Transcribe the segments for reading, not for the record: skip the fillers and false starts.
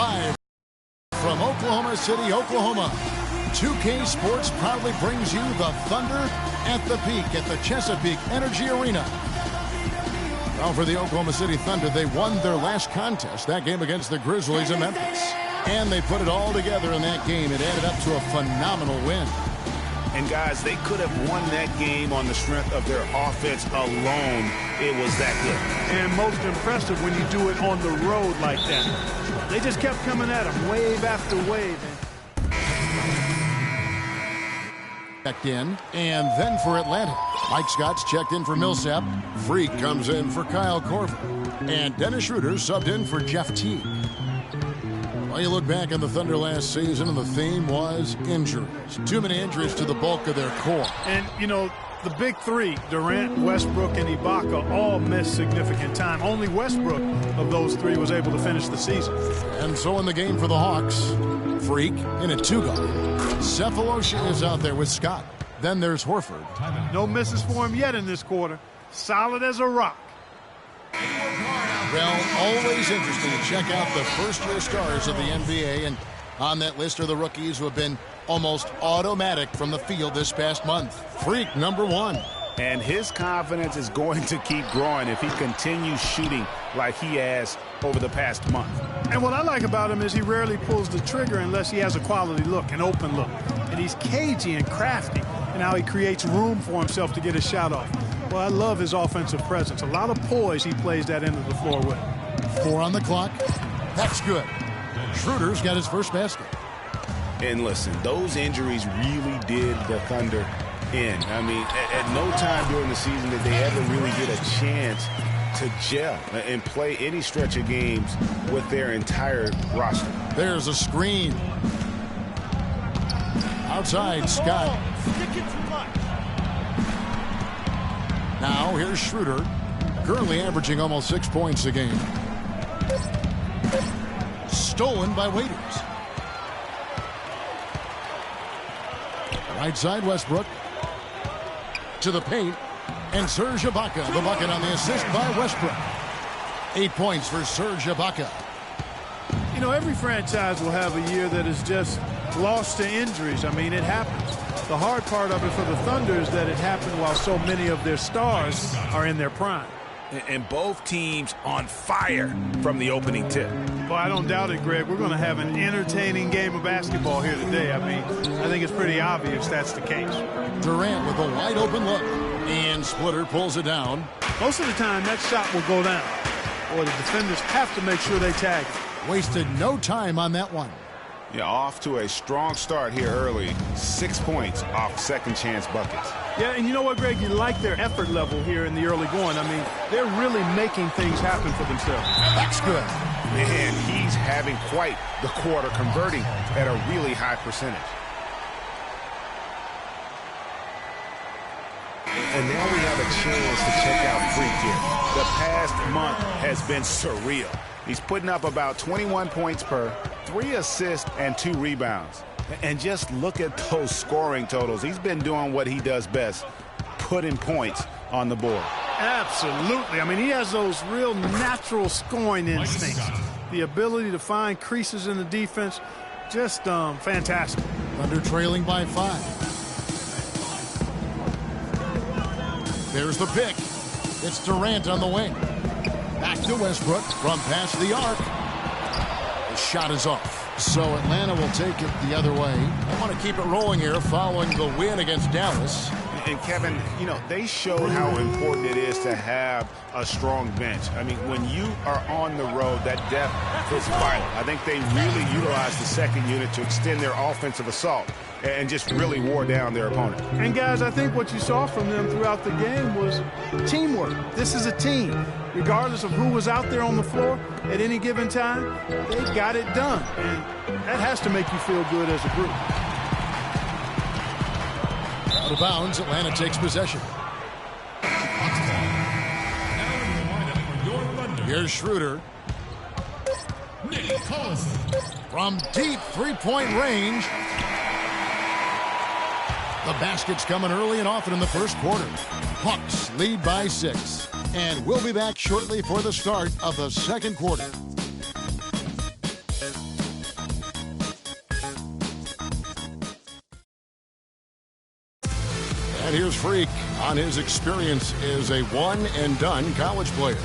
Live from Oklahoma City, Oklahoma, 2K Sports proudly brings you the Thunder at the peak at the Chesapeake Energy Arena. Now for the Oklahoma City Thunder, they won their last contest, that game against the Grizzlies in Memphis. And they put it all together in that game. It added up to a phenomenal win. And guys, they could have won that game on the strength of their offense alone. It was that good. And most impressive when you do it on the road like that. They just kept coming at them, wave after wave. Checked in, and then for Atlanta, Mike Scott's checked in for Millsap. Freak comes in for Kyle Korver. And Dennis Schroeder subbed in for Jeff Teague. Well, you look back on the Thunder last season, and the theme was injuries. Too many injuries to the bulk of their core. And, you know, the big three, Durant, Westbrook, and Ibaka, all missed significant time. Only Westbrook of those three was able to finish the season. And so in the game for the Hawks, Freak in a two-guard. Cephalosha is out there with Scott. Then there's Horford. No misses for him yet in this quarter. Solid as a rock. Well, always interesting to check out the first-year stars of the NBA. And on that list are the rookies who have been almost automatic from the field this past month. Freak, number one. And his confidence is going to keep growing if he continues shooting like he has over the past month. And what I like about him is he rarely pulls the trigger unless he has a quality look, an open look. And he's cagey and crafty in how he creates room for himself to get a shot off. Well, I love his offensive presence. A lot of poise he plays that end of the floor with. 4 on the clock. That's good. Schroeder's got his first basket. And listen, those injuries really did the Thunder in. I mean, at no time during the season did they ever really get a chance to gel and play any stretch of games with their entire roster. There's a screen. Outside, Scott. Now here's Schroeder, currently averaging almost 6 points a game. Stolen by Waiters. Right side, Westbrook. To the paint. And Serge Ibaka, the bucket on the assist by Westbrook. 8 points for Serge Ibaka. You know, every franchise will have a year that is just lost to injuries. I mean, it happens. The hard part of it for the Thunder is that it happened while so many of their stars are in their prime. And both teams on fire from the opening tip. Well, I don't doubt it, Greg. We're going to have an entertaining game of basketball here today. I mean, I think it's pretty obvious that's the case. Durant with a wide open look. And Splitter pulls it down. Most of the time, that shot will go down. Boy, the defenders have to make sure they tag it. Wasted no time on that one. Yeah, off to a strong start here early. 6 points off second chance buckets. Yeah, and you know what, Greg? You like their effort level here in the early going. I mean, they're really making things happen for themselves. That's good. Man, he's having quite the quarter, converting at a really high percentage. And now we have a chance to check out Freak here. The past month has been surreal. He's putting up about 21 points per, 3 assists, and 2 rebounds. And just look at those scoring totals. He's been doing what he does best, putting points on the board. Absolutely. I mean, he has those real natural scoring instincts. The ability to find creases in the defense, just fantastic. Thunder trailing by 5. There's the pick. It's Durant on the wing. Back to Westbrook from past the arc. The shot is off. So Atlanta will take it the other way. I want to keep it rolling here following the win against Dallas. And Kevin, you know, they showed how important it is to have a strong bench. I mean, when you are on the road, that depth is vital. I think they really utilized the second unit to extend their offensive assault and just really wore down their opponent. And guys, I think what you saw from them throughout the game was teamwork. This is a team. Regardless of who was out there on the floor at any given time, they got it done. And that has to make you feel good as a group. Out of bounds, Atlanta takes possession. Here's Schroeder. From deep three-point range. The basket's coming early and often in the first quarter. Hawks lead by 6. And we'll be back shortly for the start of the second quarter. And here's Freak on his experience as a one-and-done college player.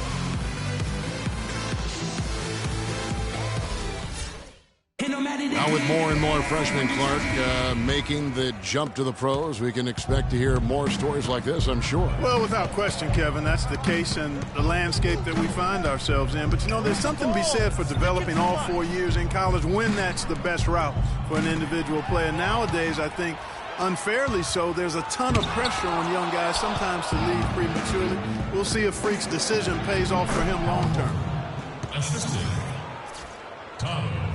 Now with more and more freshmen, Clark, making the jump to the pros, we can expect to hear more stories like this, I'm sure. Well, without question, Kevin, that's the case in the landscape that we find ourselves in. But, you know, there's something to be said for developing all 4 years in college when that's the best route for an individual player. Nowadays, I think, unfairly so, there's a ton of pressure on young guys sometimes to leave prematurely. We'll see if Freak's decision pays off for him long term.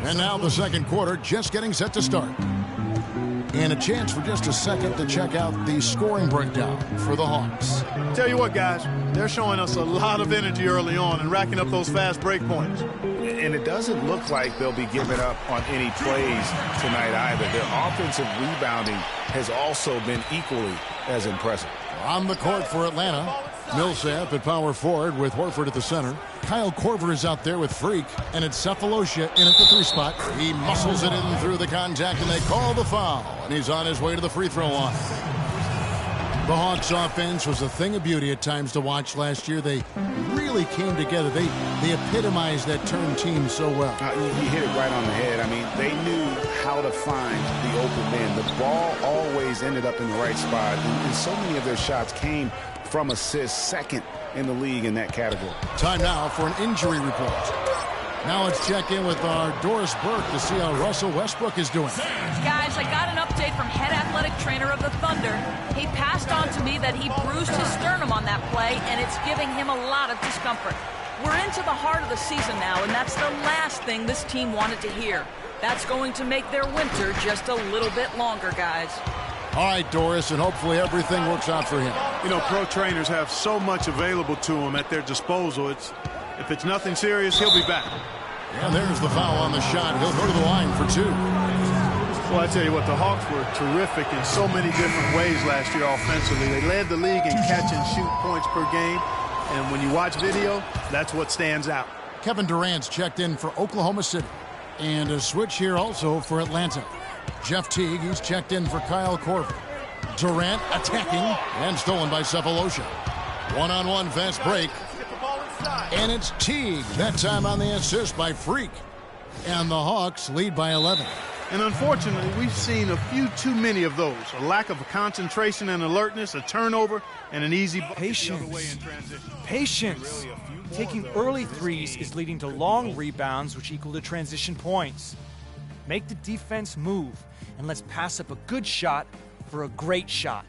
And now the second quarter just getting set to start. And a chance for just a second to check out the scoring breakdown for the Hawks. Tell you what, guys, they're showing us a lot of energy early on and racking up those fast break points. And it doesn't look like they'll be giving up on any plays tonight either. Their offensive rebounding has also been equally as impressive. On the court for Atlanta, Millsap at power forward with Horford at the center. Kyle Korver is out there with Freak, and it's Cephalosha in at the 3 spot. He muscles it in through the contact, and they call the foul, and he's on his way to the free throw line. The Hawks offense was a thing of beauty at times to watch last year. They really came together. They epitomized that turn team so well. You hit it right on the head. I mean, they knew how to find the open man. The ball always ended up in the right spot, and so many of their shots came from assists, second in the league in that category. Time now for an injury report. Now let's check in with our Doris Burke to see how Russell Westbrook is doing. Guys, I got an update from head athletic trainer of the Thunder. He passed on to me that he bruised his sternum on that play, and it's giving him a lot of discomfort. We're into the heart of the season now, and that's the last thing this team wanted to hear. That's going to make their winter just a little bit longer, guys. All right, Doris, and hopefully everything works out for him. You know, pro trainers have so much available to them at their disposal. If it's nothing serious, he'll be back. And there's the foul on the shot. He'll go to the line for 2. Well, I tell you what, the Hawks were terrific in so many different ways last year offensively. They led the league in catch-and-shoot points per game. And when you watch video, that's what stands out. Kevin Durant's checked in for Oklahoma City. And a switch here also for Atlanta. Jeff Teague, he's checked in for Kyle Korver. Durant attacking and stolen by Cephalosha. One-on-one fast break. And it's Teague, that time on the assist by Freak. And the Hawks lead by 11. And unfortunately, we've seen a few too many of those. A lack of concentration and alertness, a turnover, and an easy patience. The other way in transition. Patience. Taking early threes is leading to long rebounds, which equal to transition points. Make the defense move, and let's pass up a good shot for a great shot.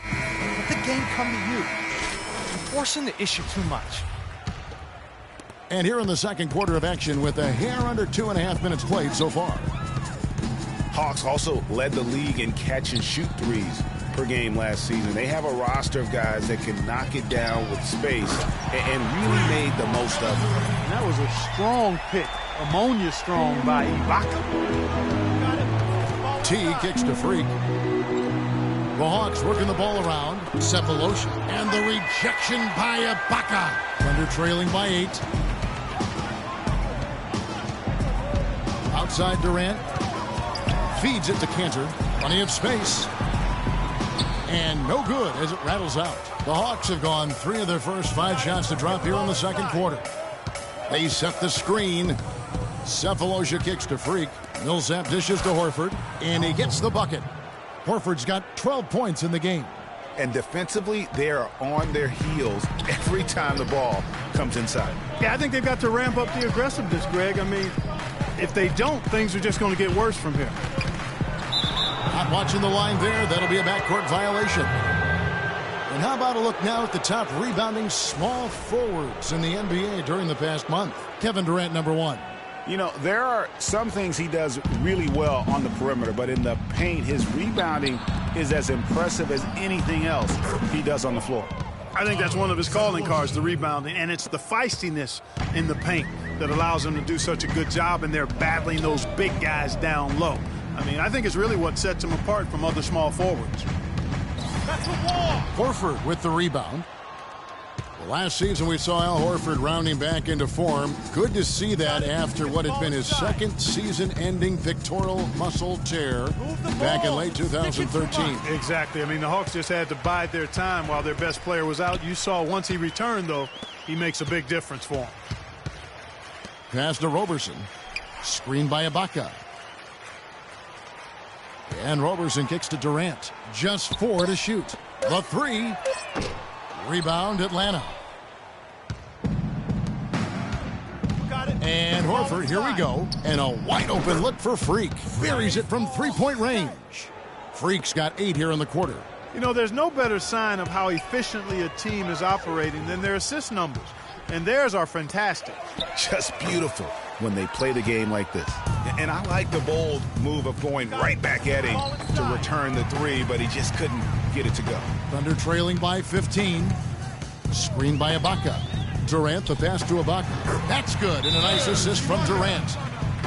Let the game come to you. You're forcing the issue too much. And here in the second quarter of action with a hair under 2.5 minutes played so far. Hawks also led the league in catch-and-shoot threes per game last season. They have a roster of guys that can knock it down with space and really made the most of it. And that was a strong pick. Ammonia strong by Ibaka. T kicks to Freak. The Hawks working the ball around. Cephalosha. And the rejection by Ibaka. Thunder trailing by 8. Outside Durant. Feeds it to Cantor. Plenty of space. And no good as it rattles out. The Hawks have gone 3 of their first 5 shots to drop here in the second quarter. They set the screen. Cephalosha kicks to Freak. Millsap dishes to Horford. And he gets the bucket. Horford's got 12 points in the game. And defensively, they are on their heels every time the ball comes inside. Yeah, I think they've got to ramp up the aggressiveness, Greg. I mean, if they don't, things are just going to get worse from here. Not watching the line there. That'll be a backcourt violation. And how about a look now at the top rebounding small forwards in the NBA during the past month? Kevin Durant, number 1. You know, there are some things he does really well on the perimeter, but in the paint, his rebounding is as impressive as anything else he does on the floor. I think that's one of his calling cards, the rebounding, and it's the feistiness in the paint that allows him to do such a good job, and they're battling those big guys down low. I mean, I think it's really what sets him apart from other small forwards. Horford with the rebound. Last season, we saw Al Horford rounding back into form. Good to see that after what had been his second season-ending pectoral muscle tear back in late 2013. Exactly. I mean, the Hawks just had to bide their time while their best player was out. You saw once he returned, though, he makes a big difference for him. Pass to Roberson. Screened by Ibaka. And Roberson kicks to Durant. Just 4 to shoot. The 3. Rebound, Atlanta. And Horford, here we go. And a wide-open look for Freak. Buries it from three-point range. Freak's got 8 here in the quarter. You know, there's no better sign of how efficiently a team is operating than their assist numbers. And theirs are fantastic. Just beautiful when they play the game like this. And I like the bold move of going right back at him to return the 3, but he just couldn't get it to go. Thunder trailing by 15. Screen by Ibaka. Durant, the pass to Ibaka. That's good, and a nice assist from Durant.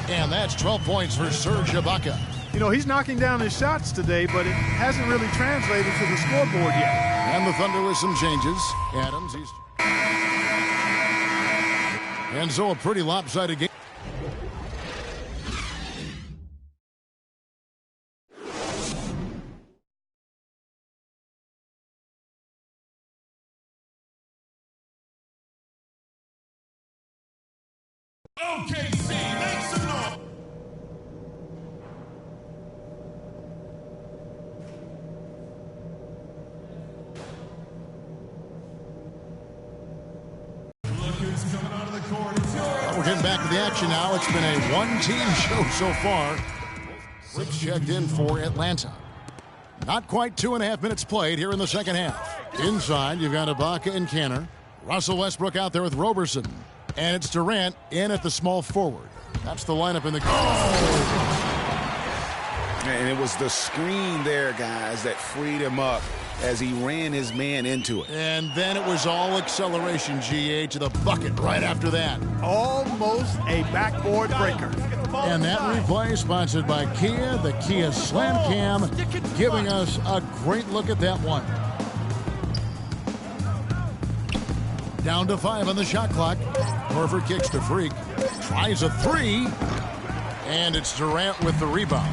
And that's 12 points for Serge Ibaka. You know, he's knocking down his shots today, but it hasn't really translated to the scoreboard yet. And the Thunder with some changes. Adams, he's... And so a pretty lopsided game. OKC, make some noise. Look who's coming out of the court. We're getting back to the action now. It's been a one-team show so far. 6 checked in for Atlanta. Not quite 2.5 minutes played here in the second half. Inside, you've got Ibaka and Kanter. Russell Westbrook out there with Roberson. And it's Durant in at the small forward. That's the lineup in the... And it was the screen there, guys, that freed him up as he ran his man into it. And then it was all acceleration, GA, to the bucket right after that. Almost a backboard breaker. And that replay sponsored by Kia, the Kia Slam Cam, giving us a great look at that one. Down to 5 on the shot clock. Horford kicks to Freak. Tries a 3. And it's Durant with the rebound.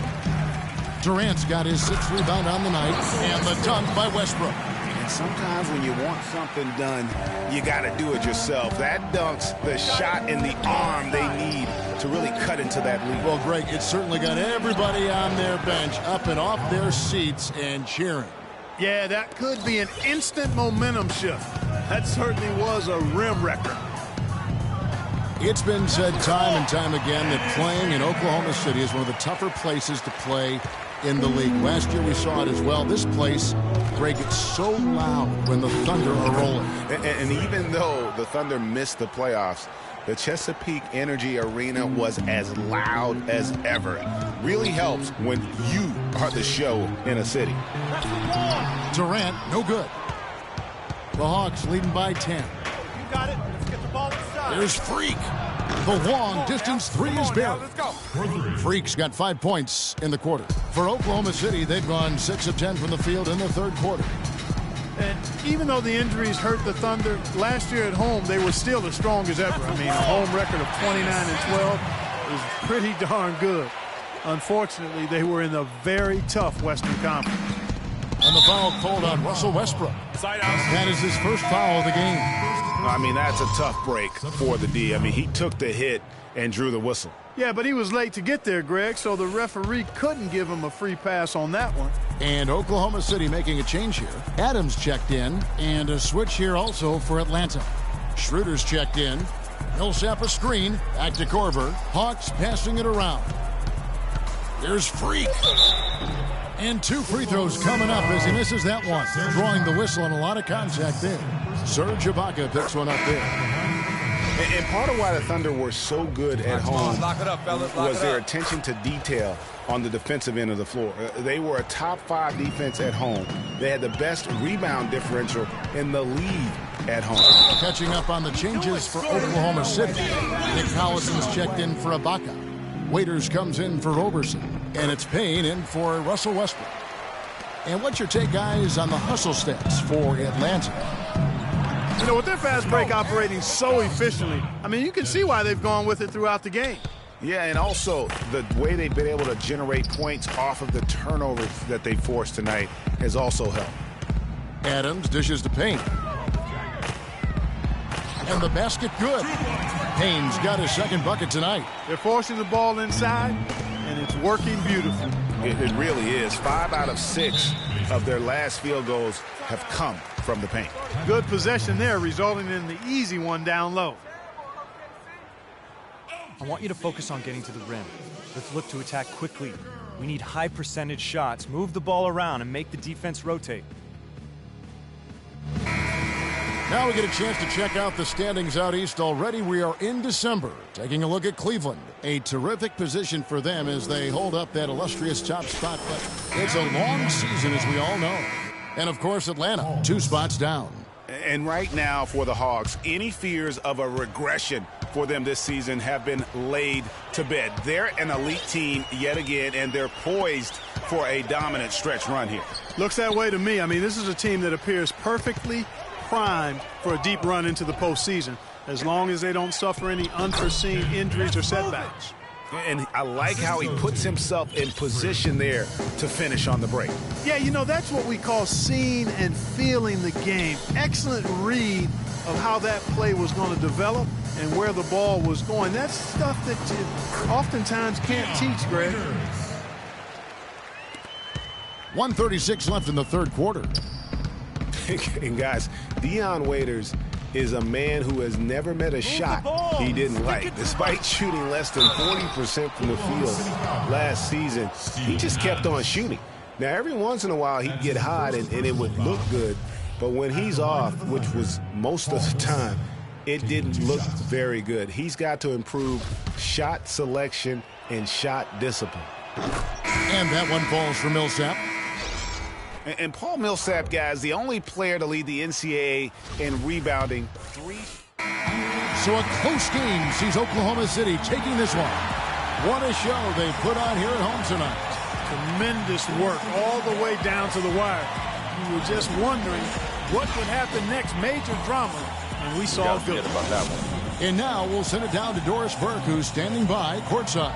Durant's got his 6th rebound on the night. And the dunk by Westbrook. And sometimes when you want something done, you got to do it yourself. That dunk's the shot in the arm they need to really cut into that lead. Well, Greg, it certainly got everybody on their bench up and off their seats and cheering. Yeah, that could be an instant momentum shift. That certainly was a rim wrecker. It's been said time and time again that playing in Oklahoma City is one of the tougher places to play in the league. Last year we saw it as well. This place, Greg, it's so loud when the Thunder are rolling. And even though the Thunder missed the playoffs, the Chesapeake Energy Arena was as loud as ever. Really helps when you are the show in a city. Durant, no good. The Hawks leading by 10. You got it. Let's get the ball inside. There's Freak. The long distance 3 is buried. Freak's got 5 points in the quarter. For Oklahoma City, they've gone 6 of 10 from the field in the third quarter. And even though the injuries hurt the Thunder, last year at home, they were still as strong as ever. I mean, a home record of 29-12 is pretty darn good. Unfortunately, they were in a very tough Western Conference. And the foul called on Russell Westbrook. That is his first foul of the game. I mean, that's a tough break for the D. I mean, he took the hit and drew the whistle. Yeah, but he was late to get there, Greg, so the referee couldn't give him a free pass on that one. And Oklahoma City making a change here. Adams checked in, and a switch here also for Atlanta. Schroeder's checked in. Millsap a screen. Back to Korver. Hawks passing it around. There's Freak. And 2 free throws coming up as he misses that one. Drawing the whistle and a lot of contact there. Serge Ibaka picks one up there. And part of why the Thunder were so good at home was their attention to detail on the defensive end of the floor. They were a top 5 defense at home. They had the best rebound differential in the league at home. Catching up on the changes for Oklahoma City. Nick Collison's checked in for Ibaka. Waiters comes in for Roberson. And it's Payne in for Russell Westbrook. And what's your take, guys, on the hustle stats for Atlanta? You know, with their fast break operating so efficiently, I mean, you can see why they've gone with it throughout the game. Yeah, and also the way they've been able to generate points off of the turnovers that they forced tonight has also helped. Adams dishes to Payne. And the basket good. Payne's got his second bucket tonight. They're forcing the ball inside, and it's working beautifully. It really is. 5 out of 6 of their last field goals have come from the paint. Good possession there, resulting in the easy one down low. I want you to focus on getting to the rim. Let's look to attack quickly. We need high percentage shots. Move the ball around and make the defense rotate. Now we get a chance to check out the standings out east. Already we are in December. Taking a look at Cleveland. A terrific position for them as they hold up that illustrious top spot. But it's a long season, as we all know. And, of course, Atlanta, 2 spots down. And right now for the Hawks, any fears of a regression for them this season have been laid to bed. They're an elite team yet again, and they're poised for a dominant stretch run here. Looks that way to me. I mean, this is a team that appears perfectly primed for a deep run into the postseason, as long as they don't suffer any unforeseen injuries or setbacks. And I like how he puts himself in position there to finish on the break. Yeah, you know, that's what we call seeing and feeling the game. Excellent read of how that play was going to develop and where the ball was going. That's stuff that you oftentimes can't teach, Greg. 1:36 left in the third quarter. And guys, Dion Waiters is a man who has never met a shot he didn't like. Despite shooting less than 40% from the field last season, he just kept on shooting. Now, every once in a while, he'd get hot and it would look good. But when he's off, which was most of the time, it didn't look very good. He's got to improve shot selection and shot discipline. And that one falls for Millsap. And Paul Millsap, guys, the only player to lead the NCAA in rebounding. So a close game sees Oklahoma City taking this one. What a show they put on here at home tonight. Tremendous work all the way down to the wire. You were just wondering what would happen next. Major drama, and we saw it. And now we'll send it down to Doris Burke, who's standing by courtside.